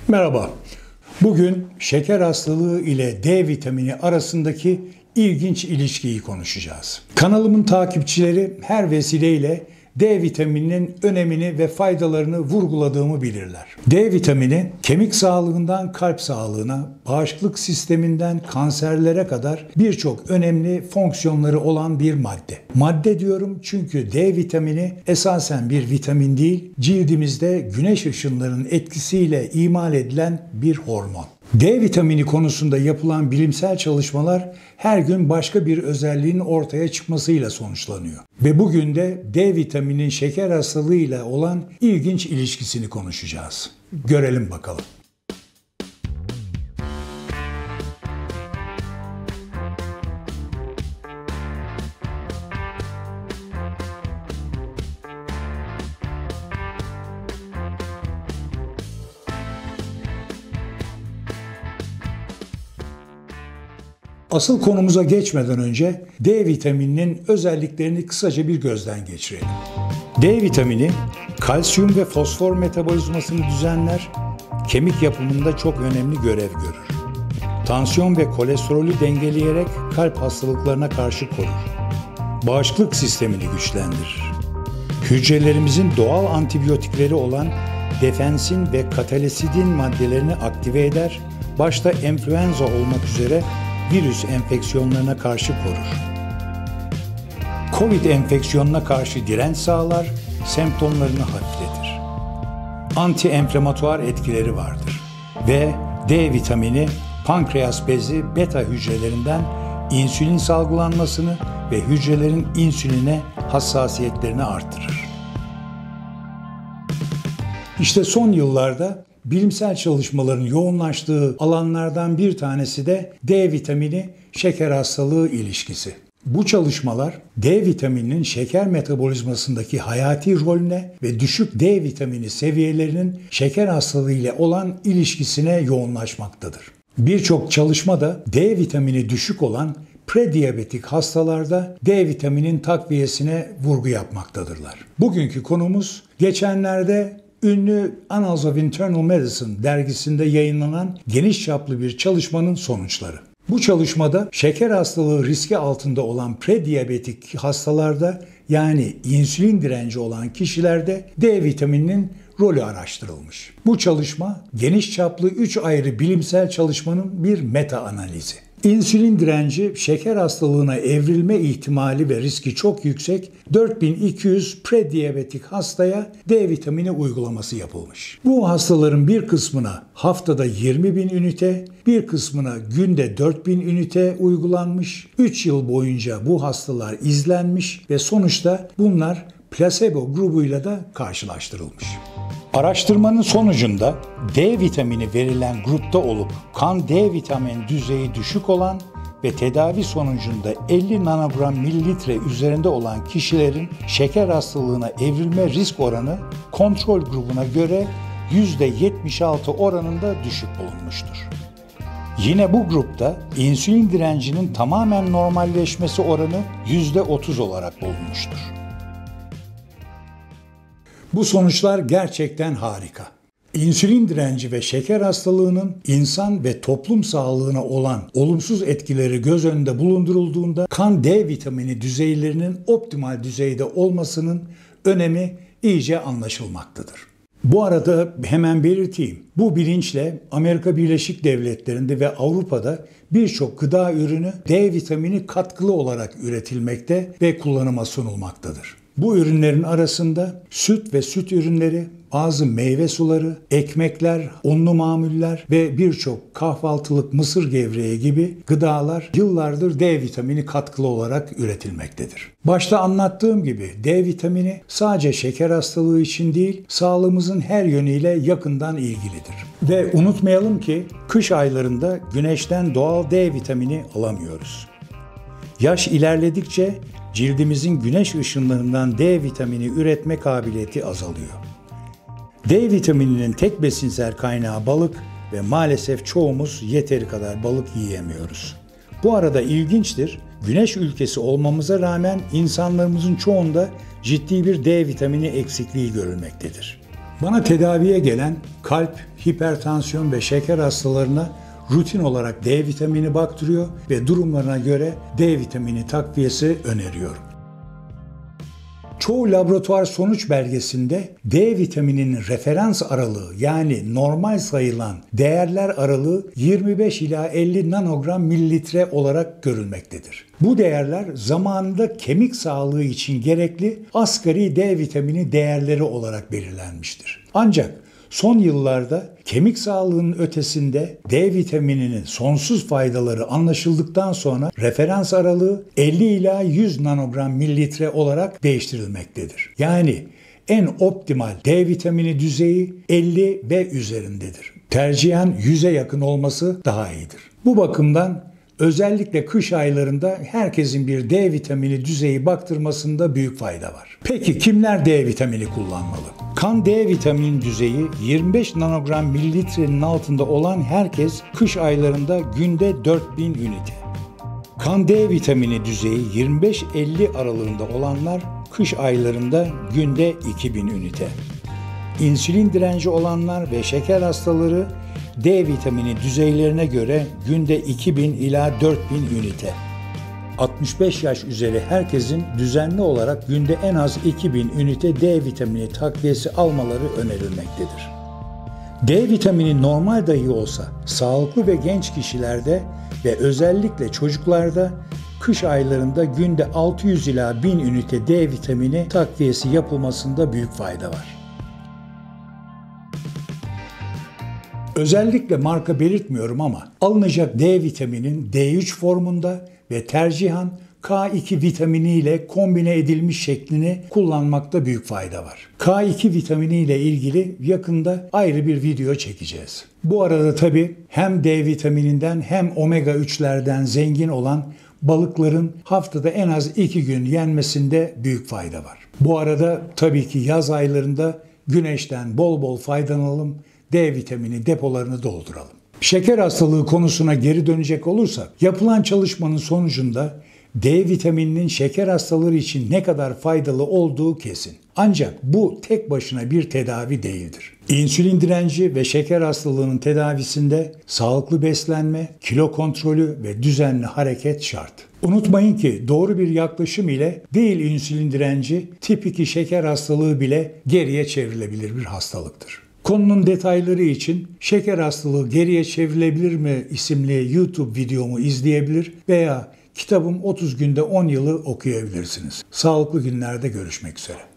Merhaba. Bugün şeker hastalığı ile D vitamini arasındaki ilginç ilişkiyi konuşacağız. Kanalımın takipçileri her vesileyle D vitamininin önemini ve faydalarını vurguladığımı bilirler. D vitamini kemik sağlığından kalp sağlığına, bağışıklık sisteminden kanserlere kadar birçok önemli fonksiyonları olan bir madde. Madde diyorum çünkü D vitamini esasen bir vitamin değil, cildimizde güneş ışınlarının etkisiyle imal edilen bir hormon. D vitamini konusunda yapılan bilimsel çalışmalar her gün başka bir özelliğin ortaya çıkmasıyla sonuçlanıyor. Ve bugün de D vitaminin şeker hastalığıyla olan ilginç ilişkisini konuşacağız. Görelim bakalım. Asıl konumuza geçmeden önce D vitamininin özelliklerini kısaca bir gözden geçirelim. D vitamini kalsiyum ve fosfor metabolizmasını düzenler, kemik yapımında çok önemli görev görür. Tansiyon ve kolesterolü dengeleyerek kalp hastalıklarına karşı korur. Bağışıklık sistemini güçlendirir. Hücrelerimizin doğal antibiyotikleri olan defensin ve katalisidin maddelerini aktive eder, başta enfluenza olmak üzere virüs enfeksiyonlarına karşı korur. Covid enfeksiyonuna karşı direnç sağlar, semptomlarını hafifletir. Anti-enflamatuar etkileri vardır ve D vitamini pankreas bezi beta hücrelerinden insülin salgılanmasını ve hücrelerin insüline hassasiyetlerini artırır. İşte son yıllarda bilimsel çalışmaların yoğunlaştığı alanlardan bir tanesi de D vitamini şeker hastalığı ilişkisi. Bu çalışmalar D vitamininin şeker metabolizmasındaki hayati rolüne ve düşük D vitamini seviyelerinin şeker hastalığı ile olan ilişkisine yoğunlaşmaktadır. Birçok çalışmada D vitamini düşük olan prediyabetik hastalarda D vitaminin takviyesine vurgu yapmaktadırlar. Bugünkü konumuz geçenlerde ünlü Annals of Internal Medicine dergisinde yayınlanan geniş çaplı bir çalışmanın sonuçları. Bu çalışmada şeker hastalığı riski altında olan prediyabetik hastalarda yani insülin direnci olan kişilerde D vitamininin rolü araştırılmış. Bu çalışma geniş çaplı 3 ayrı bilimsel çalışmanın bir meta analizi. İnsülin direnci şeker hastalığına evrilme ihtimali ve riski çok yüksek 4200 prediyabetik hastaya D vitamini uygulaması yapılmış. Bu hastaların bir kısmına haftada 20.000 ünite, bir kısmına günde 4.000 ünite uygulanmış. 3 yıl boyunca bu hastalar izlenmiş ve sonuçta bunlar plasebo grubuyla da karşılaştırılmış. Araştırmanın sonucunda D vitamini verilen grupta olup kan D vitamin düzeyi düşük olan ve tedavi sonucunda 50 nanogram mililitre üzerinde olan kişilerin şeker hastalığına evrilme risk oranı kontrol grubuna göre %76 oranında düşük bulunmuştur. Yine bu grupta insülin direncinin tamamen normalleşmesi oranı %30 olarak bulunmuştur. Bu sonuçlar gerçekten harika. İnsülin direnci ve şeker hastalığının insan ve toplum sağlığına olan olumsuz etkileri göz önünde bulundurulduğunda kan D vitamini düzeylerinin optimal düzeyde olmasının önemi iyice anlaşılmaktadır. Bu arada hemen belirteyim. Bu bilinçle Amerika Birleşik Devletleri'nde ve Avrupa'da birçok gıda ürünü D vitamini katkılı olarak üretilmekte ve kullanıma sunulmaktadır. Bu ürünlerin arasında süt ve süt ürünleri, bazı meyve suları, ekmekler, unlu mamuller ve birçok kahvaltılık mısır gevreği gibi gıdalar yıllardır D vitamini katkılı olarak üretilmektedir. Başta anlattığım gibi D vitamini sadece şeker hastalığı için değil, sağlığımızın her yönüyle yakından ilgilidir. Ve unutmayalım ki kış aylarında güneşten doğal D vitamini alamıyoruz. Yaş ilerledikçe cildimizin güneş ışınlarından D vitamini üretme kabiliyeti azalıyor. D vitamininin tek besinsel kaynağı balık ve maalesef çoğumuz yeteri kadar balık yiyemiyoruz. Bu arada ilginçtir, güneş ülkesi olmamıza rağmen insanlarımızın çoğunda ciddi bir D vitamini eksikliği görülmektedir. Bana tedaviye gelen kalp, hipertansiyon ve şeker hastalarına rutin olarak D vitamini baktırıyor ve durumlarına göre D vitamini takviyesi öneriyorum. Çoğu laboratuvar sonuç belgesinde D vitamininin referans aralığı yani normal sayılan değerler aralığı 25 ila 50 nanogram mililitre olarak görülmektedir. Bu değerler zamanında kemik sağlığı için gerekli asgari D vitamini değerleri olarak belirlenmiştir. Ancak son yıllarda kemik sağlığının ötesinde D vitamininin sonsuz faydaları anlaşıldıktan sonra referans aralığı 50 ila 100 nanogram mililitre olarak değiştirilmektedir. Yani en optimal D vitamini düzeyi 50 ve üzerindedir. Tercihen 100'e yakın olması daha iyidir. Bu bakımdan özellikle kış aylarında herkesin bir D vitamini düzeyi baktırmasında büyük fayda var. Peki kimler D vitamini kullanmalı? Kan D vitamini düzeyi 25 nanogram mililitrenin altında olan herkes kış aylarında günde 4000 ünite. Kan D vitamini düzeyi 25-50 aralığında olanlar kış aylarında günde 2000 ünite. İnsülin direnci olanlar ve şeker hastaları D vitamini düzeylerine göre günde 2000 ila 4000 ünite. 65 yaş üzeri herkesin düzenli olarak günde en az 2000 ünite D vitamini takviyesi almaları önerilmektedir. D vitamini normal dahi olsa sağlıklı ve genç kişilerde ve özellikle çocuklarda kış aylarında günde 600 ila 1000 ünite D vitamini takviyesi yapılmasında büyük fayda var. Özellikle marka belirtmiyorum ama alınacak D vitaminin D3 formunda ve tercihen K2 vitamini ile kombine edilmiş şeklini kullanmakta büyük fayda var. K2 vitamini ile ilgili yakında ayrı bir video çekeceğiz. Bu arada tabii hem D vitamininden hem omega 3'lerden zengin olan balıkların haftada en az 2 gün yenmesinde büyük fayda var. Bu arada tabii ki yaz aylarında güneşten bol bol faydalanalım, D vitamini depolarını dolduralım. Şeker hastalığı konusuna geri dönecek olursak, yapılan çalışmanın sonucunda D vitamininin şeker hastaları için ne kadar faydalı olduğu kesin. Ancak bu tek başına bir tedavi değildir. İnsülin direnci ve şeker hastalığının tedavisinde sağlıklı beslenme, kilo kontrolü ve düzenli hareket şart. Unutmayın ki doğru bir yaklaşım ile değil insülin direnci, tip 2 şeker hastalığı bile geriye çevrilebilir bir hastalıktır. Konunun detayları için Şeker Hastalığı Geriye Çevrilebilir mi isimli YouTube videomu izleyebilir veya kitabım 30 günde 10 yılı okuyabilirsiniz. Sağlıklı günlerde görüşmek üzere.